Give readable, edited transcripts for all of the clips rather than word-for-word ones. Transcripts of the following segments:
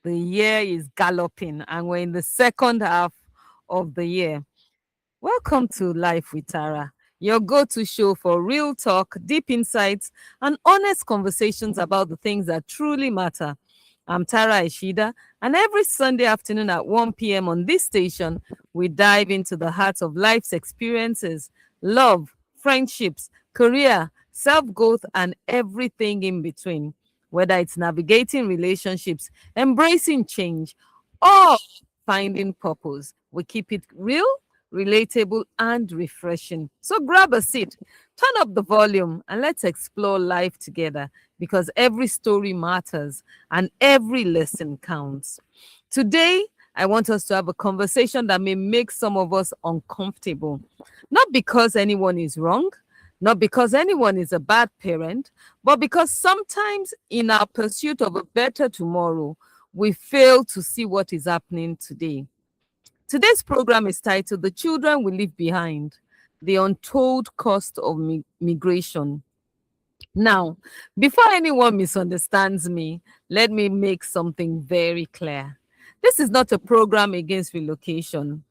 The year is galloping, and we're in the second half of the year. Welcome to Life with Tara, your go to show for real talk, deep insights, and honest conversations about the things that truly matter. I'm Tara Ishida, and every Sunday afternoon at 1 p.m. on this station, we dive into the heart of life's experiences, love, friendships, career, self growth, and everything in between. Whether it's navigating relationships, embracing change, or finding purpose, we keep it real, relatable, and refreshing. So grab a seat, turn up the volume, and let's explore life together because every story matters and every lesson counts. Today, I want us to have a conversation that may make some of us uncomfortable. Not because anyone is wrong, not because anyone is a bad parent, but because sometimes in our pursuit of a better tomorrow, we fail to see what is happening today. Today's program is titled The Children We Leave Behind, The Untold Cost of Migration. Now, before anyone misunderstands me, let me make something very clear. This is not a program against relocation.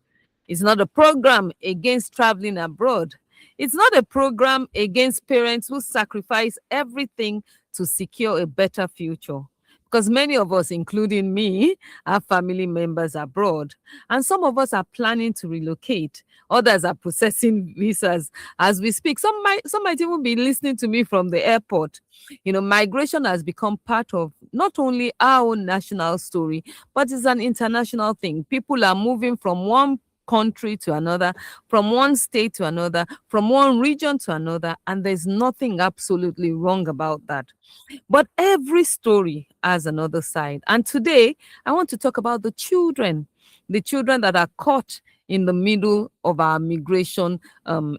It's not a program against traveling abroad. It's not a program against parents who sacrifice everything to secure a better future. Because many of us, including me, have family members abroad. And some of us are planning to relocate. Others are processing visas as we speak. Some might even be listening to me from the airport. Migration has become part of not only our own national story, but it's an international thing. People are moving from one country to another, from one state to another, from one region to another, and there's nothing absolutely wrong about that. But every story has another side. And today, I want to talk about the children that are caught in the middle of our migration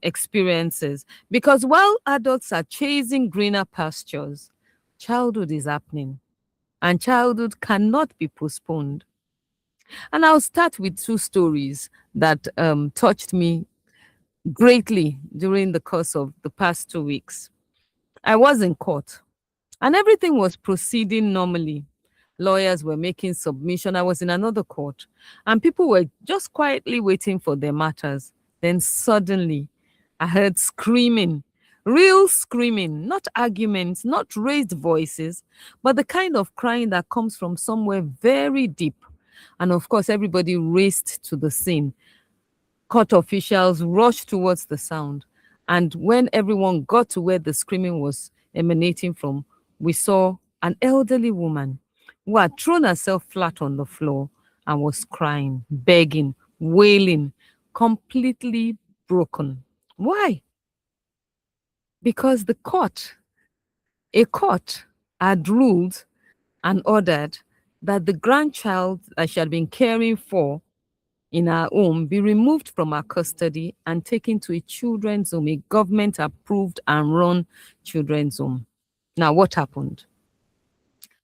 experiences. Because while adults are chasing greener pastures, childhood is happening, and childhood cannot be postponed. And I'll start with two stories that touched me greatly during the course of the past 2 weeks. I was in court and everything was proceeding normally. Lawyers were making submission. I was in another court and people were just quietly waiting for their matters. Then suddenly I heard screaming, real screaming, not arguments, not raised voices, but the kind of crying that comes from somewhere very deep. And of course, everybody raced to the scene. Court officials rushed towards the sound. And when everyone got to where the screaming was emanating from, we saw an elderly woman who had thrown herself flat on the floor and was crying, begging, wailing, completely broken. Why? Because a court, had ruled and ordered that the grandchild that she had been caring for in our home be removed from our custody and taken to a children's home, a government approved and run children's home. Now, what happened?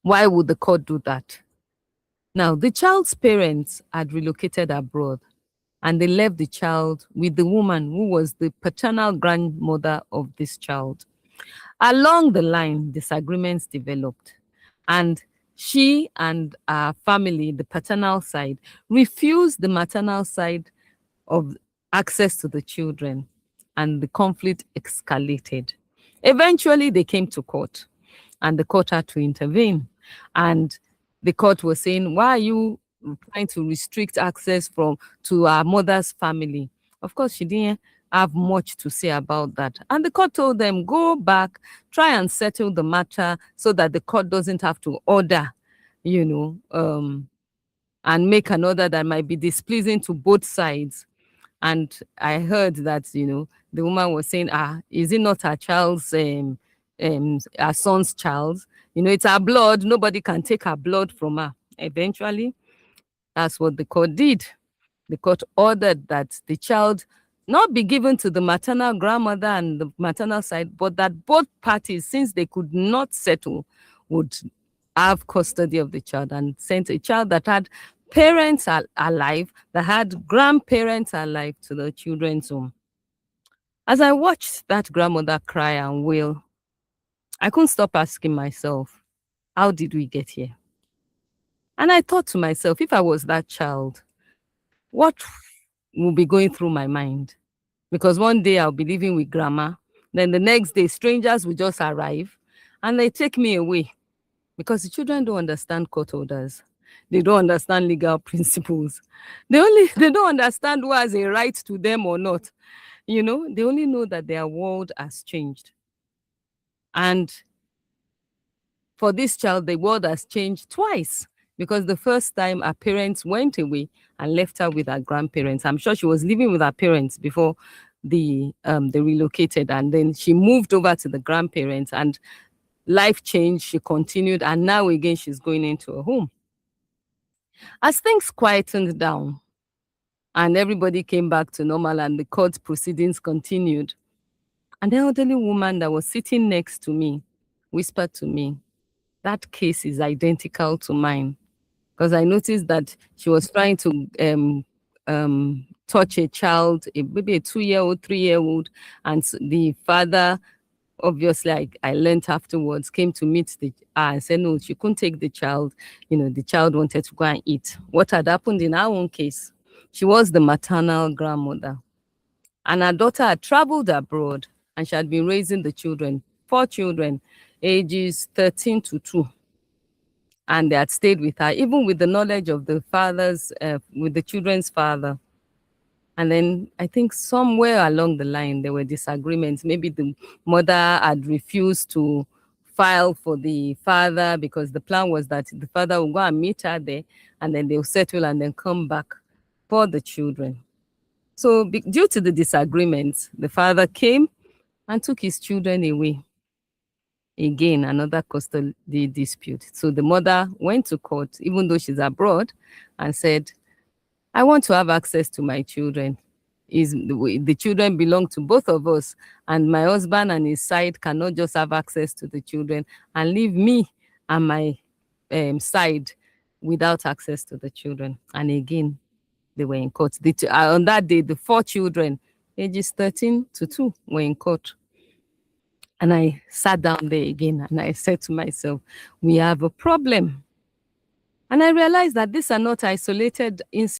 Why would the court do that? Now, the child's parents had relocated abroad and they left the child with the woman who was the paternal grandmother of this child. Along the line, disagreements developed, and she and her family, the paternal side, refused the maternal side of access to the children, and the conflict escalated. Eventually, they came to court, and the court had to intervene. And the court was saying, "Why are you trying to restrict access from to our mother's family?" Of course, she didn't have much to say about that. And the court told them, "Go back, try and settle the matter so that the court doesn't have to order, you know, and make an order that might be displeasing to both sides." And I heard that, the woman was saying, is it not her child's, her son's child? It's her blood. Nobody can take her blood from her. Eventually, that's what the court did. The court ordered that the child not be given to the maternal grandmother and the maternal side, but that both parties, since they could not settle, would have custody of the child and sent a child that had parents alive, that had grandparents alive to the children's home. As I watched that grandmother cry and wail, I couldn't stop asking myself, how did we get here? And I thought to myself, if I was that child, what will be going through my mind? Because one day I'll be living with grandma, then the next day strangers will just arrive and they take me away, because the children don't understand court orders. They don't understand legal principles. They don't understand who has a right to them or not. They only know that their world has changed. And for this child, the world has changed twice, because the first time her parents went away and left her with her grandparents. I'm sure she was living with her parents before they relocated, and then she moved over to the grandparents, and life changed. She continued, and now again she's going into a home. As things quietened down and everybody came back to normal and the court proceedings continued, an elderly woman that was sitting next to me whispered to me, "That case is identical to mine." Because I noticed that she was trying to touch a child, maybe a 2-year-old, 3-year-old, and the father, obviously, I learned afterwards, came to meet and said, no, she couldn't take the child. The child wanted to go and eat. What had happened in our own case, she was the maternal grandmother, and her daughter had traveled abroad, and she had been raising the children, 4 children, ages 13 to 2. And they had stayed with her, even with the knowledge of the with the children's father. And then I think somewhere along the line, there were disagreements. Maybe the mother had refused to file for the father, because the plan was that the father would go and meet her there, and then they'll settle and then come back for the children. So due to the disagreements, the father came and took his children away. Again, another custody dispute. So the mother went to court, even though she's abroad, and said, "I want to have access to my children. The children belong to both of us, and my husband and his side cannot just have access to the children and leave me and my side without access to the children." And again, they were in court. On that day, the 4 children, ages 13 to 2, were in court. And I sat down there again and I said to myself, we have a problem. And I realized that these are not isolated incidents.